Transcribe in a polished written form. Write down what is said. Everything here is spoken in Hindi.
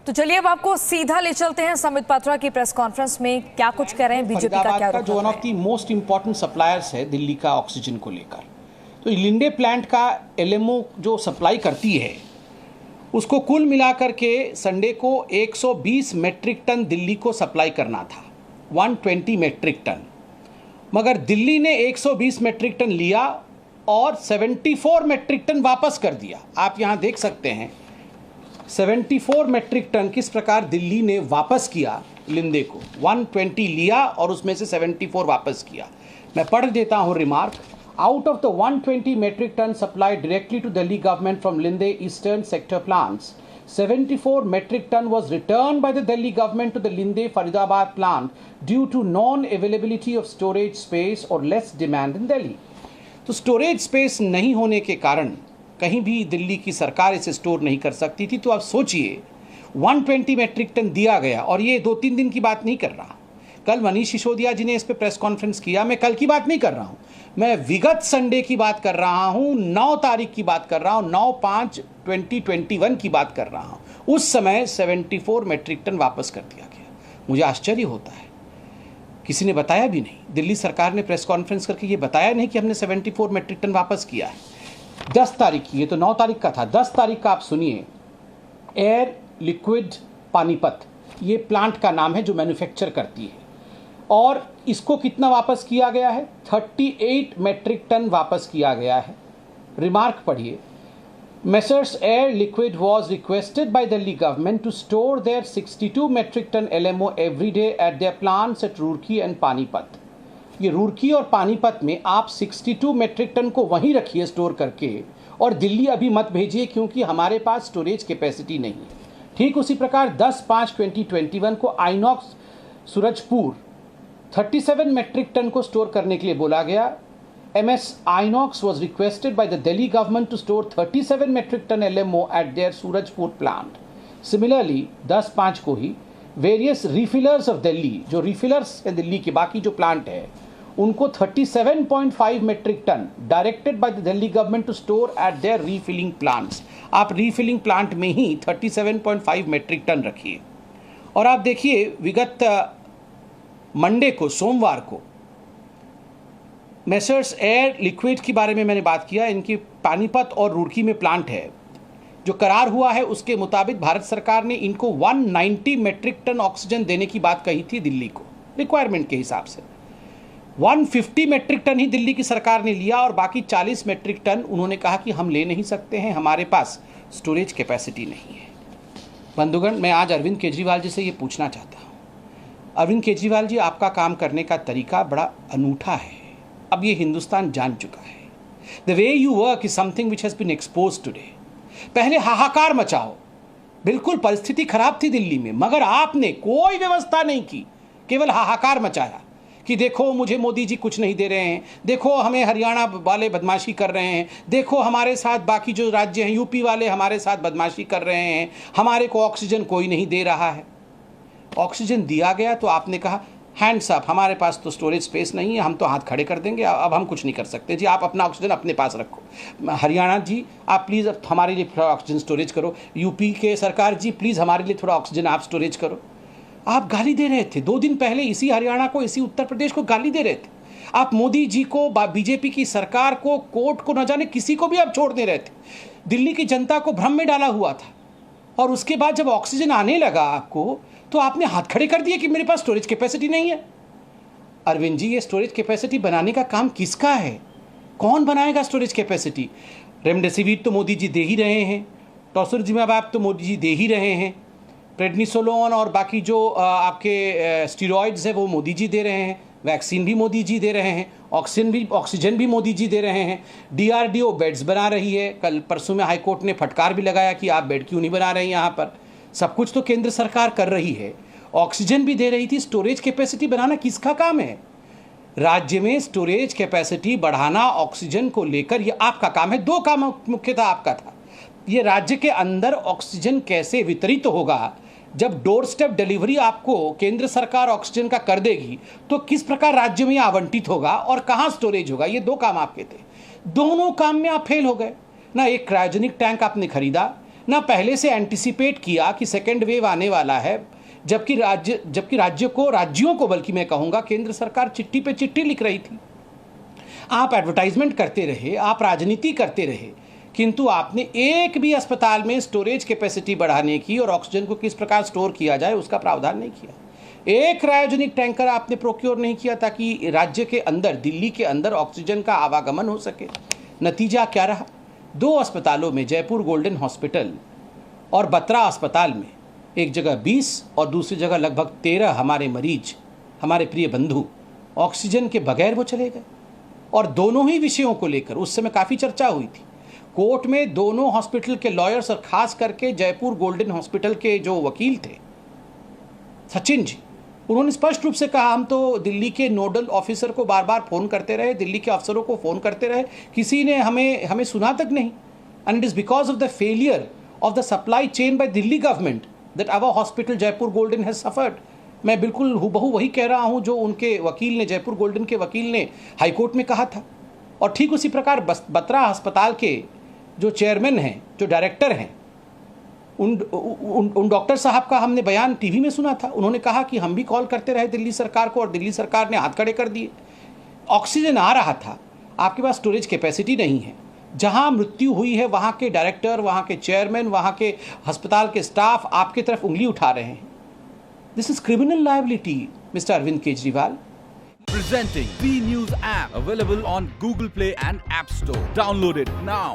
तो चलिए अब आपको सीधा ले चलते हैं संबित पात्रा की प्रेस कॉन्फ्रेंस में, क्या कुछ कर रहे हैं बीजेपी का क्या जो one of the most important suppliers है दिल्ली का ऑक्सीजन को लेकर। तो लिंडे प्लांट का एलएमओ जो सप्लाई करती है उसको कुल मिलाकर के संडे को 120 मेट्रिक टन दिल्ली को सप्लाई करना था, 120 मेट्रिक टन, मगर दिल्ली ने 120 मेट्रिक टन लिया और 74 मेट्रिक टन वापस कर दिया। आप यहाँ देख सकते हैं 74 मेट्रिक टन किस प्रकार दिल्ली ने वापस किया लिंडे को। 120 लिया और उसमें से 74 वापस किया। मैं पढ़ देता हूँ remark. Out of the 120 metric tons supplied directly to Delhi government from Linde Eastern Sector plants, 74 metric ton was returned by the Delhi government to the Linde Faridabad plant due to non-availability of storage space or less demand in Delhi. तो स्टोरेज स्पेस नहीं होने के कारण कहीं भी दिल्ली की सरकार इसे स्टोर नहीं कर सकती थी। तो आप सोचिए 120 मेट्रिक टन दिया गया, और ये 2-3 दिन की बात नहीं कर रहा। कल मनीष सिसोदिया जी ने इस पे प्रेस कॉन्फ्रेंस किया। मैं कल की बात नहीं कर रहा हूँ, मैं विगत संडे की बात कर रहा हूँ, 9 तारीख की बात कर रहा हूँ, 9/5/2021 की बात कर रहा हूँ। उस समय 74 मेट्रिक टन वापस कर दिया गया। मुझे आश्चर्य होता है, किसी ने बताया भी नहीं। दिल्ली सरकार ने प्रेस कॉन्फ्रेंस करके ये बताया नहीं कि हमने 74 मेट्रिक टन वापस किया है। 10 तारीख की, ये तो 9 तारीख का था, 10 तारीख का आप सुनिए। एयर लिक्विड पानीपत ये प्लांट का नाम है जो मैन्युफैक्चर करती है, और इसको कितना वापस किया गया है? 38 मेट्रिक टन वापस किया गया है। रिमार्क पढ़िए। Messrs air liquid was requested by Delhi government to store their 62 metric ton LMO every day at their plants at Roorkee and Panipat. ये रुड़की और पानीपत में आप 62 मेट्रिक टन को वहीं रखिए स्टोर करके, और दिल्ली अभी मत भेजिए क्योंकि हमारे पास स्टोरेज कैपेसिटी नहीं है। ठीक उसी प्रकार 10/5/2021 को आइनॉक्स सूरजपुर 37 मेट्रिक टन को स्टोर करने के लिए बोला गया। MS Inox was requested by the Delhi government to store 37 metric ton LMO at their Surajpur plant. Similarly, 10/5 को ही various refillers of Delhi, जो refillers है दिल्ली के बाकी जो प्लांट है, उनको 37.5 metric ton directed by the Delhi government to store at their refilling plants. आप रीफिलिंग प्लांट में ही 37.5 मेट्रिक टन रखिए। और आप देखिए विगत मंडे को, सोमवार को, मेसर्स एयर लिक्विड के बारे में मैंने बात किया। इनकी पानीपत और रुड़की में प्लांट है। जो करार हुआ है उसके मुताबिक भारत सरकार ने इनको 190 मेट्रिक टन ऑक्सीजन देने की बात कही थी दिल्ली को, रिक्वायरमेंट के हिसाब से। 150 मेट्रिक टन ही दिल्ली की सरकार ने लिया, और बाकी 40 मेट्रिक टन उन्होंने कहा कि हम ले नहीं सकते हैं, हमारे पास स्टोरेज कैपेसिटी नहीं है। बंधुगण, मैं आज अरविंद केजरीवाल जी से ये पूछना चाहता हूँ। अरविंद केजरीवाल जी, आपका काम करने का तरीका बड़ा अनूठा है। अब ये हिंदुस्तान जान चुका है। The way you work is something which has been expose today. पहले हाहाकार मचाओ, बिल्कुल परिस्थिति खराब थी दिल्ली में, मगर आपने कोई व्यवस्था नहीं की, केवल हाहाकार मचाया कि देखो मुझे मोदी जी कुछ नहीं दे रहे हैं, देखो हमें हरियाणा वाले बदमाशी कर रहे हैं, देखो हमारे साथ बाकी जो राज्य हैं यूपी वाले हमारे साथ बदमाशी कर रहे हैं, हमारे को ऑक्सीजन कोई नहीं दे रहा है। ऑक्सीजन दिया गया तो आपने कहा हैंड्स अप, हमारे पास तो स्टोरेज स्पेस नहीं है, हम तो हाथ खड़े कर देंगे, अब हम कुछ नहीं कर सकते जी, आप अपना ऑक्सीजन अपने पास रखो। हरियाणा जी आप प्लीज़ हमारे लिए थोड़ा ऑक्सीजन स्टोरेज करो। यूपी के सरकार जी प्लीज़ हमारे लिए थोड़ा ऑक्सीजन आप स्टोरेज करो। आप गाली दे रहे थे 2 दिन पहले, इसी हरियाणा को, इसी उत्तर प्रदेश को गाली दे रहे थे। आप मोदी जी को, बीजेपी की सरकार को, कोर्ट को, न जाने किसी को भी आप छोड़ दे रहे थे। दिल्ली की जनता को भ्रम में डाला हुआ था, और उसके बाद जब ऑक्सीजन आने लगा आपको तो आपने हाथ खड़े कर दिए कि मेरे पास स्टोरेज कैपेसिटी नहीं है। अरविंद जी, ये स्टोरेज कैपेसिटी बनाने का काम किसका है? कौन बनाएगा स्टोरेज कैपेसिटी? रेमडेसिविर तो मोदी जी दे ही रहे हैं, टोसिलिजुमैब तो मोदी जी दे ही रहे हैं, प्रेडनिसोलोन और बाकी जो आपके स्टीरॉयड्स है वो मोदी जी दे रहे हैं, वैक्सीन भी मोदी जी दे रहे हैं, ऑक्सीजन भी मोदी जी दे रहे हैं, DRDO बेड्स बना रही है। कल परसों में हाईकोर्ट ने फटकार भी लगाया कि आप बेड क्यों नहीं बना रहे हैं यहाँ पर। सब कुछ तो केंद्र सरकार कर रही है, ऑक्सीजन भी दे रही थी। स्टोरेज कैपेसिटी बनाना किसका काम है? राज्य में स्टोरेज कैपेसिटी बढ़ाना ऑक्सीजन को लेकर ये आपका काम है। 2 काम मुख्यतः आपका था। ये राज्य के अंदर ऑक्सीजन कैसे वितरित होगा, जब डोर स्टेप डिलीवरी आपको केंद्र सरकार ऑक्सीजन का कर देगी तो किस प्रकार राज्य में आवंटित होगा और कहाँ स्टोरेज होगा, ये 2 काम आपके थे। दोनों काम में आप फेल हो गए। ना एक क्रायोजेनिक टैंक आपने खरीदा, ना पहले से एंटिसिपेट किया कि सेकेंड वेव आने वाला है, जबकि राज्यों को बल्कि मैं कहूँगा केंद्र सरकार चिट्ठी पे चिट्ठी लिख रही थी। आप एडवर्टाइजमेंट करते रहे, आप राजनीति करते रहे, किंतु आपने एक भी अस्पताल में स्टोरेज कैपेसिटी बढ़ाने की और ऑक्सीजन को किस प्रकार स्टोर किया जाए उसका प्रावधान नहीं किया। एक क्रायोजेनिक टैंकर आपने प्रोक्योर नहीं किया ताकि राज्य के अंदर, दिल्ली के अंदर ऑक्सीजन का आवागमन हो सके। नतीजा क्या रहा? 2 अस्पतालों में, जयपुर गोल्डन हॉस्पिटल और बत्रा अस्पताल में, एक जगह 20 और दूसरी जगह लगभग 13 हमारे मरीज, हमारे प्रिय बंधु ऑक्सीजन के बगैर वो चले गए। और दोनों ही विषयों को लेकर उस समय काफ़ी चर्चा हुई थी। कोर्ट में दोनों हॉस्पिटल के लॉयर्स और खास करके जयपुर गोल्डन हॉस्पिटल के जो वकील थे सचिन जी, उन्होंने स्पष्ट रूप से कहा हम तो दिल्ली के नोडल ऑफिसर को बार बार फ़ोन करते रहे, दिल्ली के अफसरों को फ़ोन करते रहे, किसी ने हमें सुना तक नहीं। And it is because of the failure of the supply chain by Delhi government that our hospital Jaipur Golden has suffered. मैं बिल्कुल हूबहू वही कह रहा हूँ जो उनके वकील ने, जयपुर गोल्डन के वकील ने हाईकोर्ट में कहा था। और ठीक उसी प्रकार बत्रा अस्पताल के जो चेयरमैन हैं, जो डायरेक्टर हैं, उन डॉक्टर साहब का हमने बयान टीवी में सुना था। उन्होंने कहा कि हम भी कॉल करते रहे दिल्ली सरकार को और दिल्ली सरकार ने हाथ खड़े कर दिए। ऑक्सीजन आ रहा था, आपके पास स्टोरेज कैपेसिटी नहीं है। जहां मृत्यु हुई है वहां के डायरेक्टर, वहां के चेयरमैन, वहां के अस्पताल के स्टाफ आपकी तरफ उंगली उठा रहे हैं। This is criminal liability, mister Arvind Kejriwal. Presenting B News app, available on Google Play and App Store. Download it now.